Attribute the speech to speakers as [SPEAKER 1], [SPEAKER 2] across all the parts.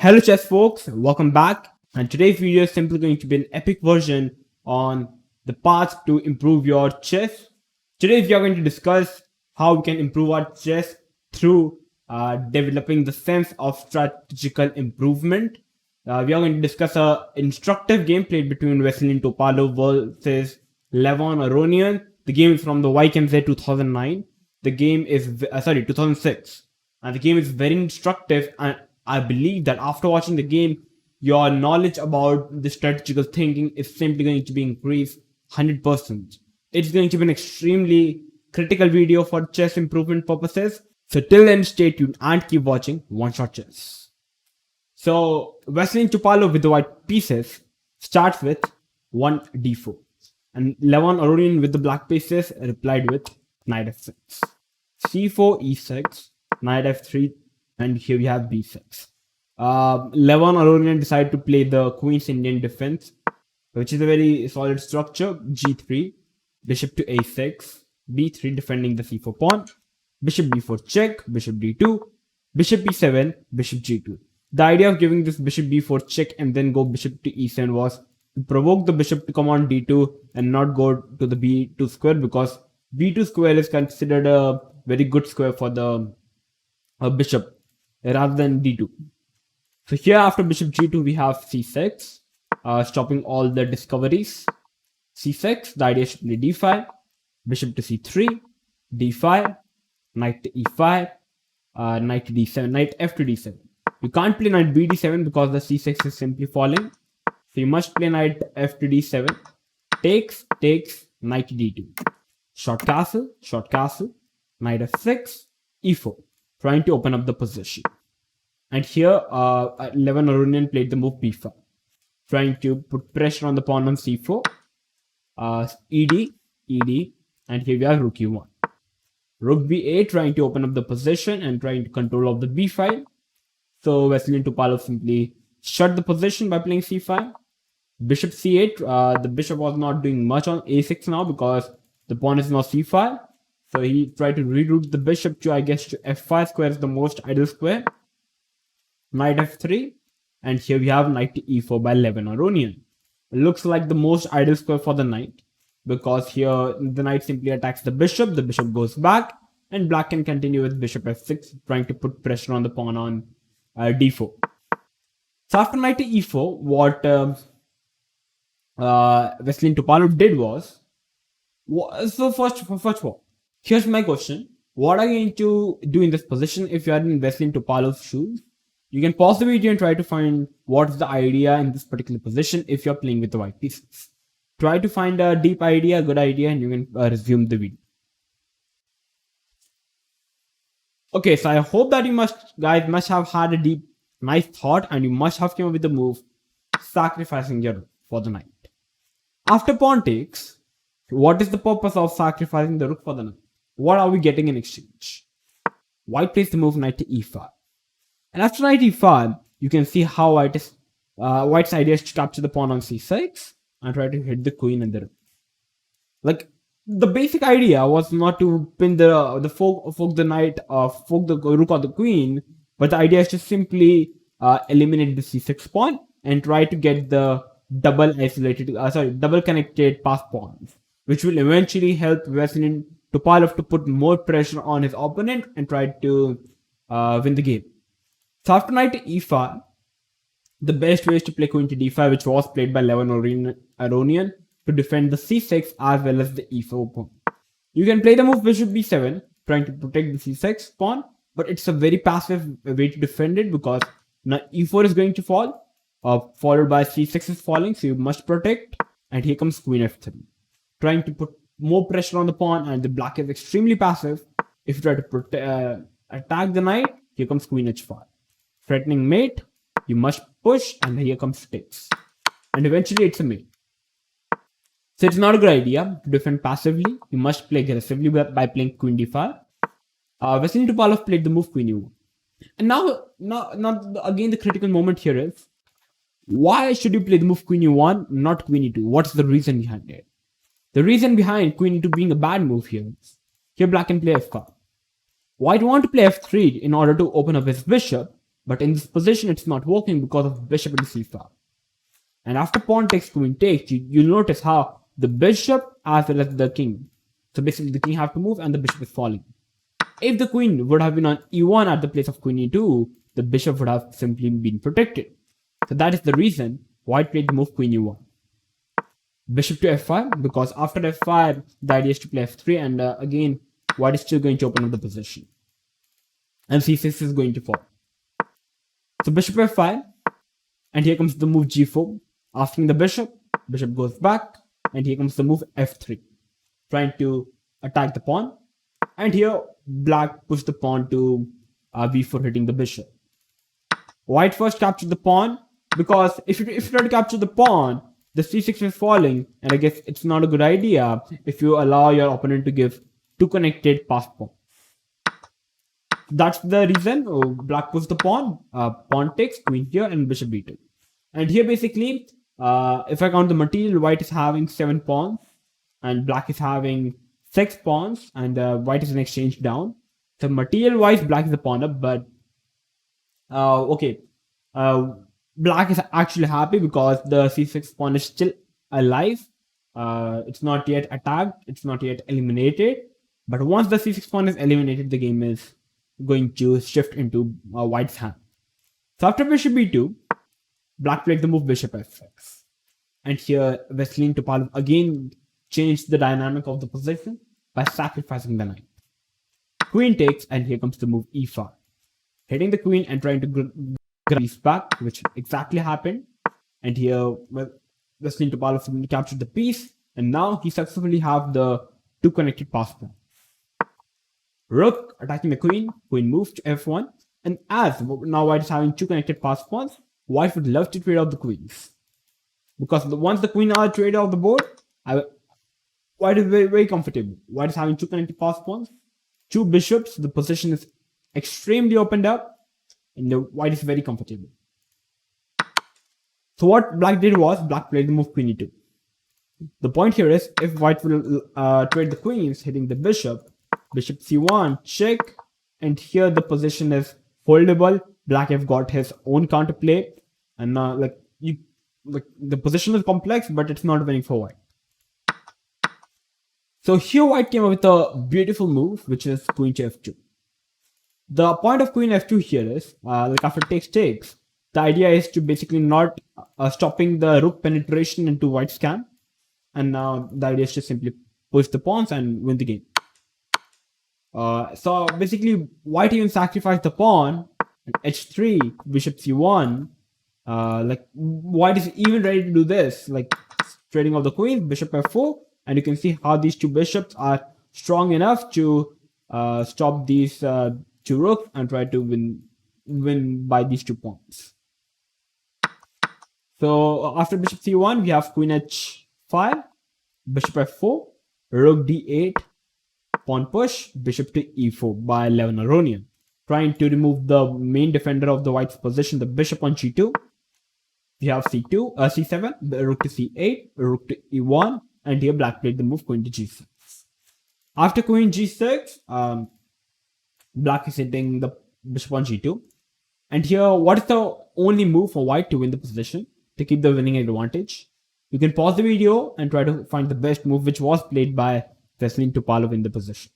[SPEAKER 1] Hello chess folks, welcome back, and today's video is simply going to be an epic version on the path to improve your chess. Today we are going to discuss how we can improve our chess through developing the sense of strategical improvement. We are going to discuss an instructive game played between Vasilin Topalov versus Levon Aronian. The game is from the YKMZ 2009. The game is 2006, and the game is very instructive, and I believe that after watching the game, your knowledge about the strategical thinking is simply going to be increased 100%. It's going to be an extremely critical video for chess improvement purposes. So till then, stay tuned and keep watching One Shot Chess. So Vasilin Topalov with the white pieces starts with 1d4. And Levon Aronian with the black pieces replied with knight f6. c4, e6, knight f3, and here we have b6. Levon Aronian decided to play the Queen's Indian defense, which is a very solid structure. g3, bishop to a6, b3 defending the c4 pawn, bishop b4 check, bishop d2, bishop b7, bishop g2. The idea of giving this bishop b4 check and then go bishop to e7 was to provoke the bishop to come on d2 and not go to the b2 square, because b2 square is considered a very good square for the bishop rather than d2. So here after bishop g2 we have c6, stopping all the discoveries. c6, the idea is to play d5, bishop to c3, d5, knight to e5, knight to d7, knight f to d7. You can't play knight b d7 because the c6 is simply falling. So you must play knight f to d7, takes, knight to d2. Short castle, knight f6, e4, trying to open up the position. And here, Levon Aronian played the move b5, trying to put pressure on the pawn on c4, ed, and here we have rook e1. Rook b8, trying to open up the position and trying to control of the b file. So Vasilin Topalov simply shut the position by playing c5. Bishop c8, the bishop was not doing much on a6 now because the pawn is now c5. So he tried to reroute the bishop to, I guess, to f5 square is the most ideal square. Knight f3, and here we have knight to e4 by Levon Aronian. It looks like the most ideal square for the knight, because here the knight simply attacks the bishop goes back, and black can continue with bishop f6, trying to put pressure on the pawn on d4. So after knight to e4, what Vasilin Topalov did was, so first of all, here's my question. What are you going to do in this position if you are in Vasilin Topalov's shoes? You can pause the video and try to find what's the idea in this particular position if you're playing with the white pieces. Try to find a deep idea, a good idea, and you can resume the video. Okay, so I hope that you guys must have had a deep, nice thought, and you must have come up with the move sacrificing your rook for the knight. After pawn takes, what is the purpose of sacrificing the rook for the knight? What are we getting in exchange? White plays the move knight to e5. And after knight e5, you can see how White's idea is to capture the pawn on c6 and try to hit the queen and the rook. Like, the basic idea was not to pin the fork the knight, fork the rook or the queen, but the idea is to simply eliminate the c6 pawn and try to get the double connected pass pawns, which will eventually help Vasilin Topalov to put more pressure on his opponent and try to win the game. So after knight to e5, the best way is to play queen to d5, which was played by Levon Aronian to defend the c6 as well as the e4 pawn. You can play the move bishop b7, trying to protect the c6 pawn, but it's a very passive way to defend it because now e4 is going to fall, followed by c6 is falling, so you must protect, and here comes queen f3, trying to put more pressure on the pawn, and the black is extremely passive. If you try to attack the knight, here comes queen h5. Threatening mate, you must push, and here comes takes. And eventually it's a mate. So it's not a good idea to defend passively. You must play aggressively by playing queen d5. Vasilin Topalov played the move queen e1. And now again the critical moment here is, why should you play the move queen e1, not queen e2? What's the reason behind it? The reason behind queen e2 being a bad move here is, here black can play f5. White want to play f3 in order to open up his bishop, But in this position, it's not working because of bishop into c5. And after pawn takes, queen takes, you'll notice how the bishop as well as the king. So basically the king have to move and the bishop is falling. If the queen would have been on e1 at the place of queen e2, the bishop would have simply been protected. So that is the reason white played the move queen e1. Bishop to f5, because after f5, the idea is to play f3, and again, white is still going to open up the position. And c6 is going to fall. So bishop f5, and here comes the move g4. Asking the bishop goes back, and here comes the move f3, trying to attack the pawn. And here, black pushed the pawn to b4, hitting the bishop. White first captured the pawn, because if you try to capture the pawn, the c6 is falling, and I guess it's not a good idea if you allow your opponent to give two connected passed pawns. That's the reason black pushed the pawn, pawn takes, queen here, and bishop b2. And here basically, if I count the material, white is having 7 pawns, and black is having 6 pawns, and white is an exchange down. So material-wise, black is the pawn up, but black is actually happy because the c6 pawn is still alive. It's not yet attacked, it's not yet eliminated. But once the c6 pawn is eliminated, the game is going to shift into white's hand. So after bishop b2, black played the move bishop f6. And here, Vasilin Topalov again changed the dynamic of the position by sacrificing the knight. Queen takes, and here comes the move e5. Hitting the queen and trying to grab the piece back, which exactly happened. And here, Vasilin Topalov captured the piece, and now he successfully have the two connected passed pawns. Rook attacking the queen, queen moves to f1, and as now white is having two connected passed pawns, white would love to trade out the queens. Because once the queen are traded off the board, white is very, very comfortable. White is having two connected passed pawns, two bishops, the position is extremely opened up, and the white is very comfortable. So what black did was, black played the move queen e2. The point here is, if white will trade the queens, hitting the bishop c1, check, and here the position is foldable. Black have got his own counterplay, and now the position is complex, but it's not winning for white. So here white came up with a beautiful move, which is queen to f2. The point of queen f2 here is, after takes, the idea is to basically not stopping the rook penetration into white's camp, and now the idea is to simply push the pawns and win the game. So basically, white even sacrificed the pawn, h3, bishop c1. White is even ready to do this, trading off the queen, bishop f4, and you can see how these two bishops are strong enough to stop these two rooks and try to win by these 2 pawns. So after bishop c1, we have queen h5, bishop f4, rook d8, pawn push, bishop to e4 by Levin Aronian, trying to remove the main defender of the white's position, the bishop on g2. We have c7, the rook to c8, rook to e1, and here black played the move queen to g6. After queen g6, black is hitting the bishop on g2. And here, what is the only move for white to win the position, to keep the winning advantage? You can pause the video and try to find the best move which was played by Vasilin Topalov in the position.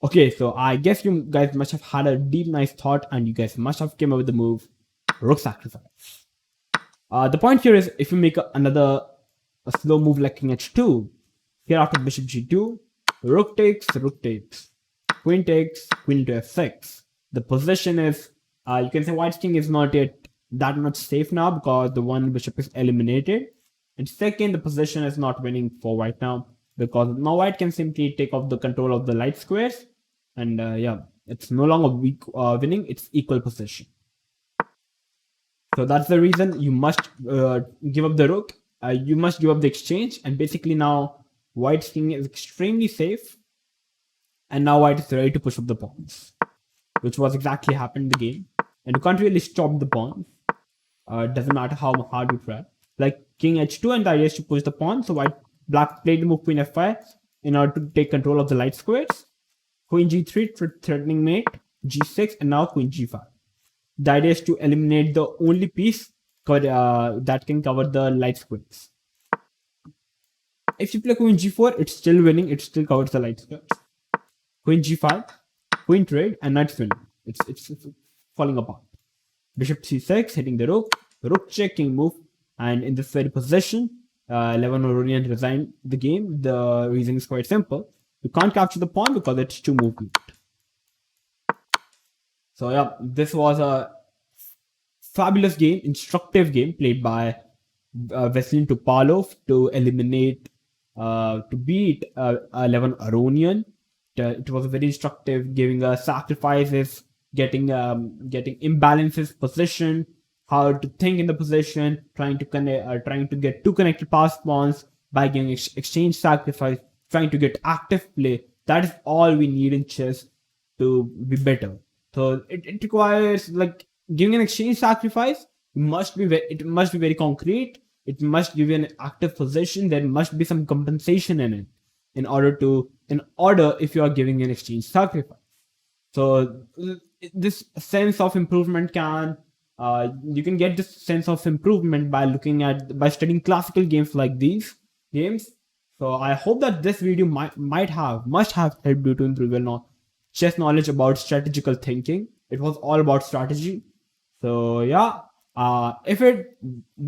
[SPEAKER 1] Okay, so I guess you guys must have had a deep, nice thought, and you guys must have came up with the move rook sacrifice. The point here is, if you make another slow move like king h2, here after bishop g2, rook takes, queen takes, queen to f6. The position is, you can say white's king is not yet that much safe now because the one bishop is eliminated. And second, the position is not winning for white now, because now white can simply take off the control of the light squares, and it's no longer weak winning, it's equal position. So that's the reason you must give up the rook, you must give up the exchange, and basically now white's king is extremely safe, and now white is ready to push up the pawns, which was exactly happened in the game. And you can't really stop the pawns, it doesn't matter how hard you try. Like king h2, and the idea is to push the pawn. So black played the move queen f5 in order to take control of the light squares. Queen g3, threatening mate. g6, and now queen g5. The idea is to eliminate the only piece that can cover the light squares. If you play queen g4, it's still winning. It still covers the light squares. Queen g5, queen trade, and knight's winning. It's falling apart. Bishop c6, hitting the rook check, king move, and in this very position, Levin Oronian resigned the game. The reason is quite simple. You can't capture the pawn because it's too movement. So yeah, this was a fabulous game, instructive game played by Veselin Topalov to eliminate, to beat Levin Aronian. It was very instructive, giving us sacrifices, getting imbalances position, how to think in the position, trying to get two connected pass pawns by giving exchange sacrifice, trying to get active play. That is all we need in chess to be better. So it requires, like, giving an exchange sacrifice. It must be very concrete. It must give you an active position. There must be some compensation in it in order if you are giving an exchange sacrifice. So this sense of improvement you can get this sense of improvement by studying classical games like these games. So I hope that this video must have helped you to improve your chess knowledge about strategical thinking. It was all about strategy. So yeah, if it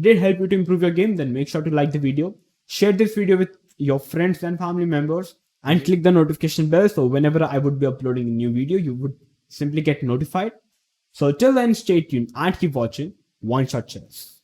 [SPEAKER 1] did help you to improve your game, then make sure to like the video, share this video with your friends and family members, and click the notification bell so whenever I would be uploading a new video, you would simply get notified. So till then, stay tuned and keep watching Oneshot Chess.